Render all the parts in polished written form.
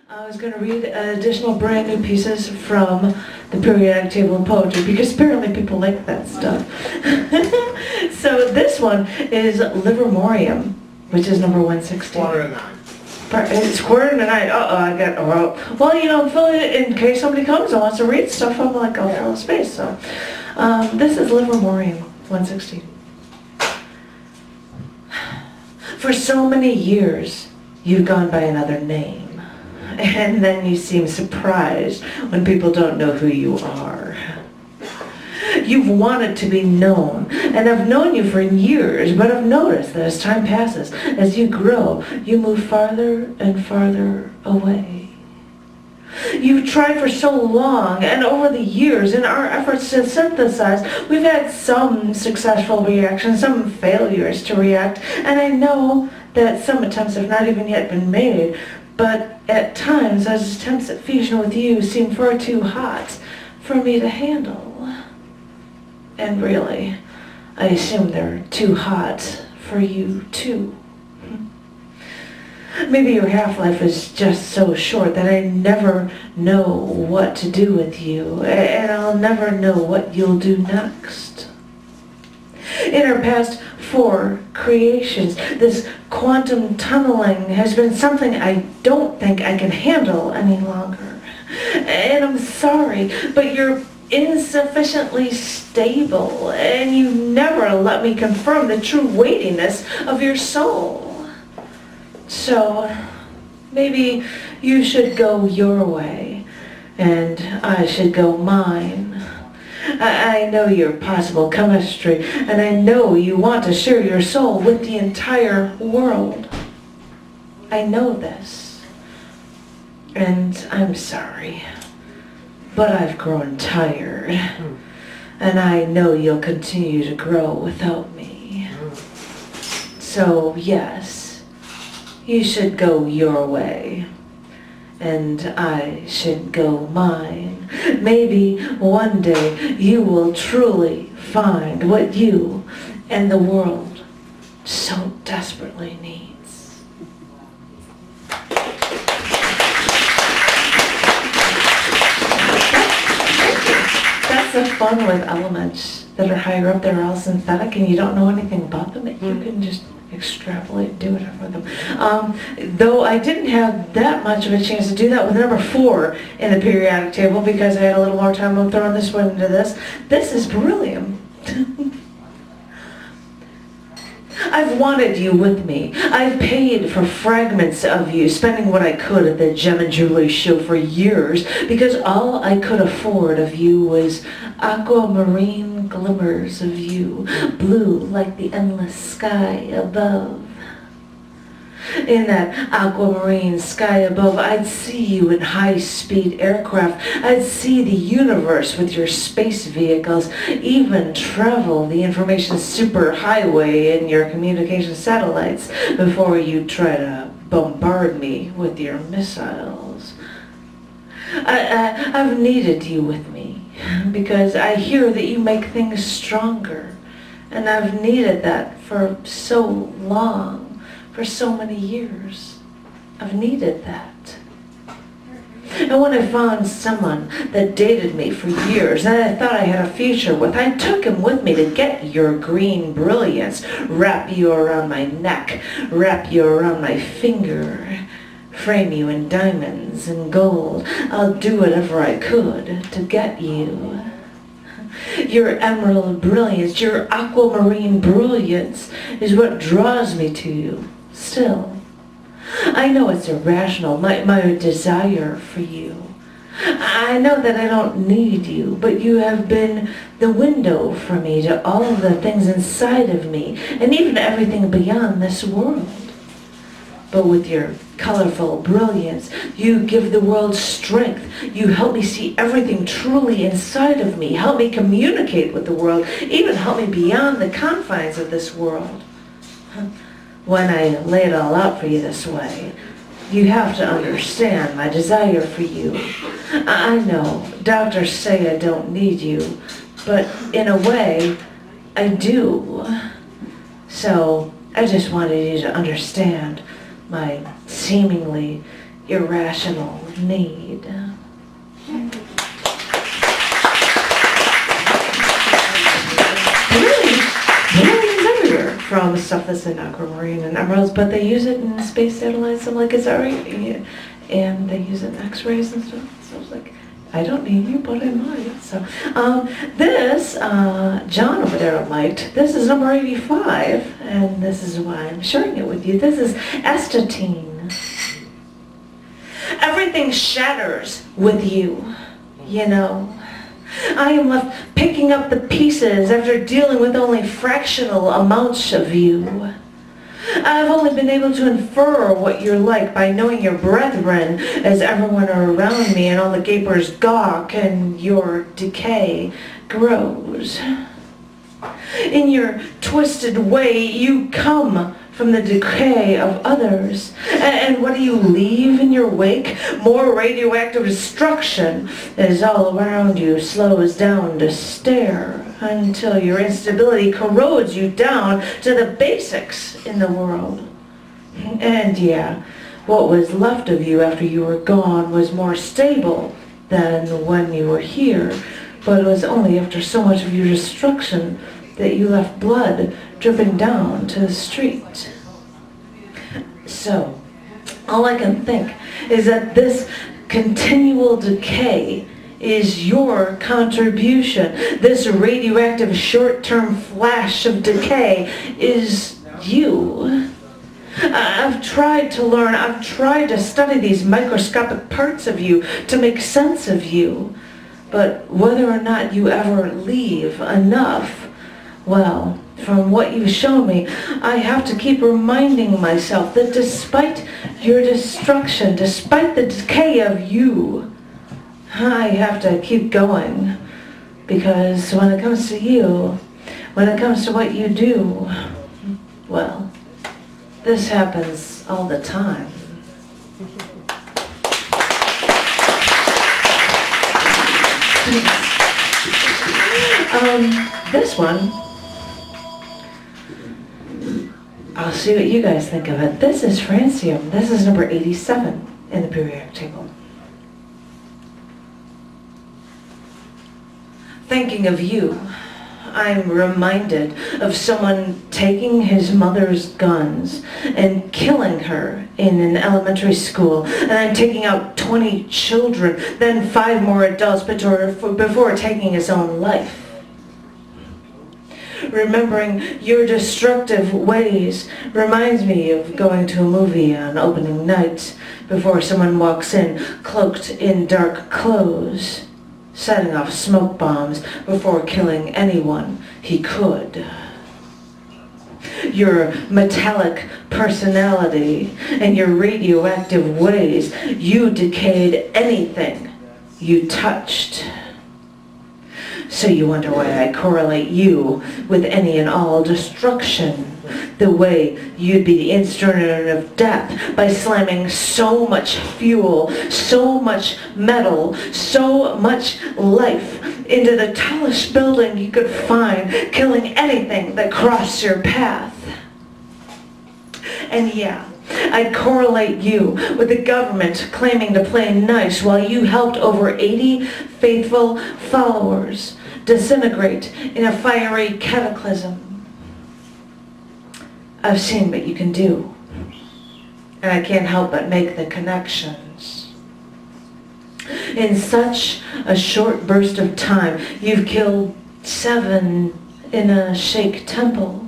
I was going to read additional brand new pieces from the periodic table of poetry because apparently people like that stuff. So this one is Livermorium, which is number 116. Quarter to 9. It's quarter to 9. I got, well, you know, fill it in case somebody comes and wants to read stuff. I'm like, I'll fill a space. So this is Livermorium, 116. For so many years, you've gone by another name. And then you seem surprised when people don't know who you are. You've wanted to be known, and I've known you for years, but I've noticed that as time passes, as you grow, you move farther and farther away. You've tried for so long, and over the years, in our efforts to synthesize, we've had some successful reactions, some failures to react, and I know that some attempts have not even yet been made, but at times, those attempts at fusion with you seem far too hot for me to handle. And really, I assume they're too hot for you too. Maybe your half-life is just so short that I never know what to do with you, and I'll never know what you'll do next. In our past 4 creations, this quantum tunneling has been something I don't think I can handle any longer. And I'm sorry, but you're insufficiently stable, and you never let me confirm the true weightiness of your soul. So, maybe you should go your way, and I should go mine. I know your possible chemistry, and I know you want to share your soul with the entire world. I know this, and I'm sorry, but I've grown tired, and I know you'll continue to grow without me. So, yes, you should go your way, and I should go mine. Maybe one day you will truly find what you and the world so desperately needs. That's the fun with elements that are higher up that are all synthetic and you don't know anything about them. You can just extrapolate, do whatever with them. Though I didn't have that much of a chance to do that with number 4 in the periodic table because I had a little more time of throwing this one into this. This is beryllium. I've wanted you with me. I've paid for fragments of you, spending what I could at the Gem and Jewelry show for years, because all I could afford of you was aquamarine glimmers of you, blue like the endless sky above. In that aquamarine sky above, I'd see you in high-speed aircraft. I'd see the universe with your space vehicles, even travel the information superhighway in your communication satellites before you try to bombard me with your missiles. I've needed you with me because I hear that you make things stronger, and I've needed that for so long. For so many years, I've needed that. And when I found someone that dated me for years and I thought I had a future with, I took him with me to get your green brilliance, wrap you around my neck, wrap you around my finger, frame you in diamonds and gold. I'll do whatever I could to get you. Your emerald brilliance, your aquamarine brilliance is what draws me to you. Still, I know it's irrational, my desire for you. I know that I don't need you, but you have been the window for me to all of the things inside of me, and even everything beyond this world. But with your colorful brilliance, you give the world strength. You help me see everything truly inside of me, help me communicate with the world, even help me beyond the confines of this world. When I lay it all out for you this way, you have to understand my desire for you. I know doctors say I don't need you, but in a way, I do. So I just wanted you to understand my seemingly irrational need. For all the stuff that's in aquamarine and emeralds, but they use it in space satellites. I'm like, is that right? Yeah. And they use it in x-rays and stuff. So I was like, I don't need you, but I might. So this, John over there liked. This is number 85, and this is why I'm sharing it with you. This is estatine. Everything shatters with you, you know. I am left picking up the pieces after dealing with only fractional amounts of you. I've only been able to infer what you're like by knowing your brethren as everyone around me and all the gapers gawk and your decay grows. In your twisted way, you come from the decay of others. And what do you leave in your wake? More radioactive destruction as all around you slows down to stare until your instability corrodes you down to the basics in the world. And yeah, what was left of you after you were gone was more stable than when you were here, but it was only after so much of your destruction that you left blood dripping down to the street. So, all I can think is that this continual decay is your contribution. This radioactive short-term flash of decay is you. I've tried to learn, I've tried to study these microscopic parts of you to make sense of you. But whether or not you ever leave enough, well, from what you've shown me, I have to keep reminding myself that despite your destruction, despite the decay of you, I have to keep going. Because when it comes to you, when it comes to what you do, well, this happens all the time. This one, I'll see what you guys think of it. This is francium. This is number 87 in the periodic table. Thinking of you, I'm reminded of someone taking his mother's guns and killing her in an elementary school, and then taking out 20 children, then 5 more adults before taking his own life. Remembering your destructive ways reminds me of going to a movie on opening night before someone walks in cloaked in dark clothes, setting off smoke bombs before killing anyone he could. Your metallic personality and your radioactive ways, you decayed anything you touched. So you wonder why I correlate you with any and all destruction, the way you'd be the instrument of death by slamming so much fuel, so much metal, so much life into the tallest building you could find, killing anything that crossed your path. And yeah, I'd correlate you with the government claiming to play nice while you helped over 80 faithful followers disintegrate in a fiery cataclysm. I've seen what you can do, and I can't help but make the connections. In such a short burst of time, you've killed 7 in a Sheikh temple.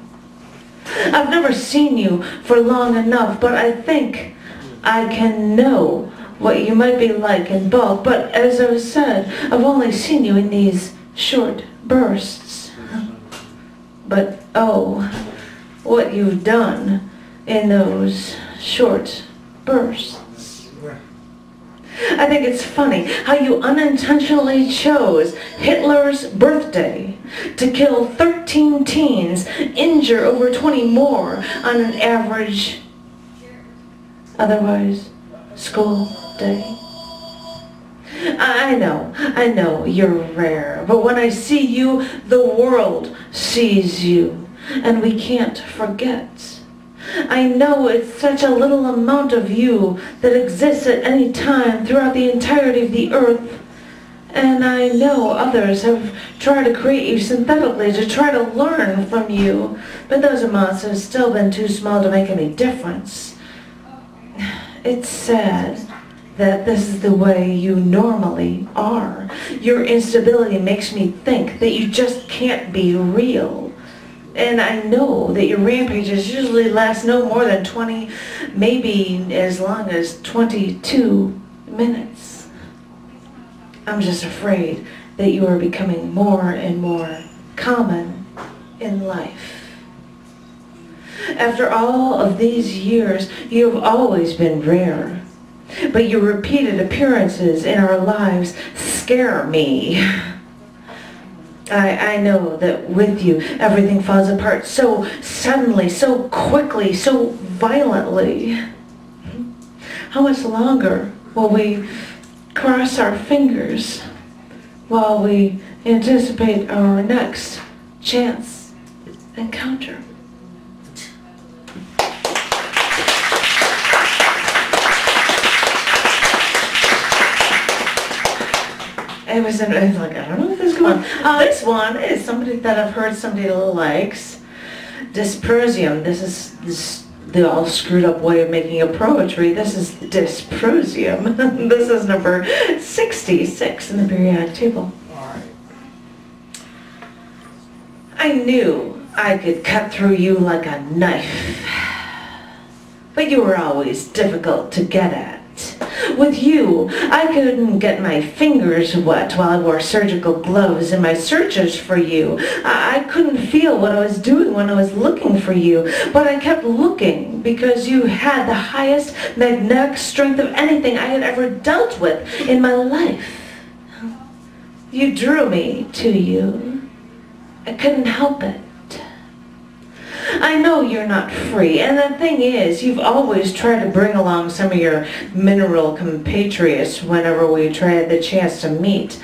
I've never seen you for long enough, but I think I can know what you might be like in bulk. But as I said, I've only seen you in these short bursts. But oh, what you've done in those short bursts. I think it's funny how you unintentionally chose Hitler's birthday to kill 13 teens, injure over 20 more on an average, otherwise, school day. I know, you're rare, but when I see you, the world sees you, and we can't forget. I know it's such a little amount of you that exists at any time throughout the entirety of the earth. And I know others have tried to create you synthetically to try to learn from you, but those amounts have still been too small to make any difference. It's sad that this is the way you normally are. Your instability makes me think that you just can't be real. And I know that your rampages usually last no more than 20, maybe as long as 22 minutes. I'm just afraid that you are becoming more and more common in life. After all of these years, you have always been rare. But your repeated appearances in our lives scare me. I know that with you, everything falls apart so suddenly, so quickly, so violently. How much longer will we cross our fingers while we anticipate our next chance encounter? It was like, I don't know if this is going on. This one is somebody that I've heard somebody likes. Dysprosium. This is the all screwed up way of making a poetry. This is dysprosium. This is number 66 in the periodic table. I knew I could cut through you like a knife, but you were always difficult to get at. With you, I couldn't get my fingers wet while I wore surgical gloves in my searches for you. I couldn't feel what I was doing when I was looking for you, but I kept looking because you had the highest magnetic strength of anything I had ever dealt with in my life. You drew me to you. I couldn't help it. I know you're not free, and the thing is, you've always tried to bring along some of your mineral compatriots whenever we tried the chance to meet.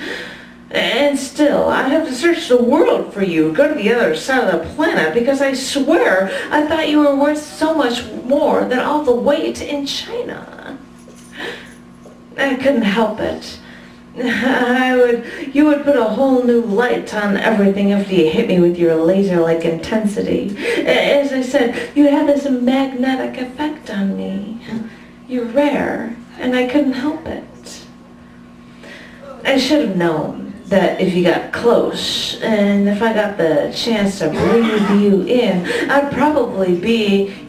And still, I have to search the world for you, go to the other side of the planet, because I swear I thought you were worth so much more than all the weight in China. I couldn't help it. You would put a whole new light on everything after you hit me with your laser-like intensity. As I said, you had this magnetic effect on me. You're rare, and I couldn't help it. I should have known that if you got close, and if I got the chance to breathe you in,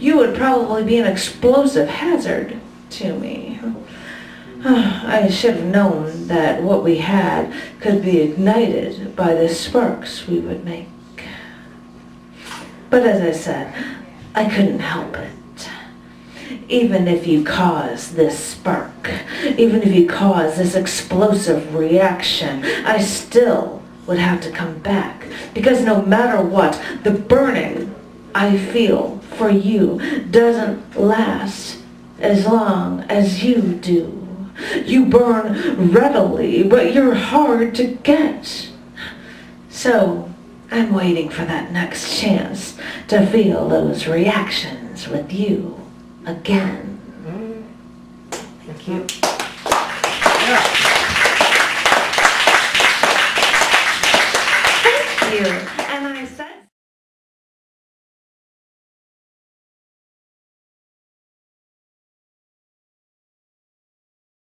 you would probably be an explosive hazard to me. I should have known that what we had could be ignited by the sparks we would make. But as I said, I couldn't help it. Even if you cause this spark, even if you cause this explosive reaction, I still would have to come back. Because no matter what, the burning I feel for you doesn't last as long as you do. You burn readily, but you're hard to get. So, I'm waiting for that next chance to feel those reactions with you again. Thank you.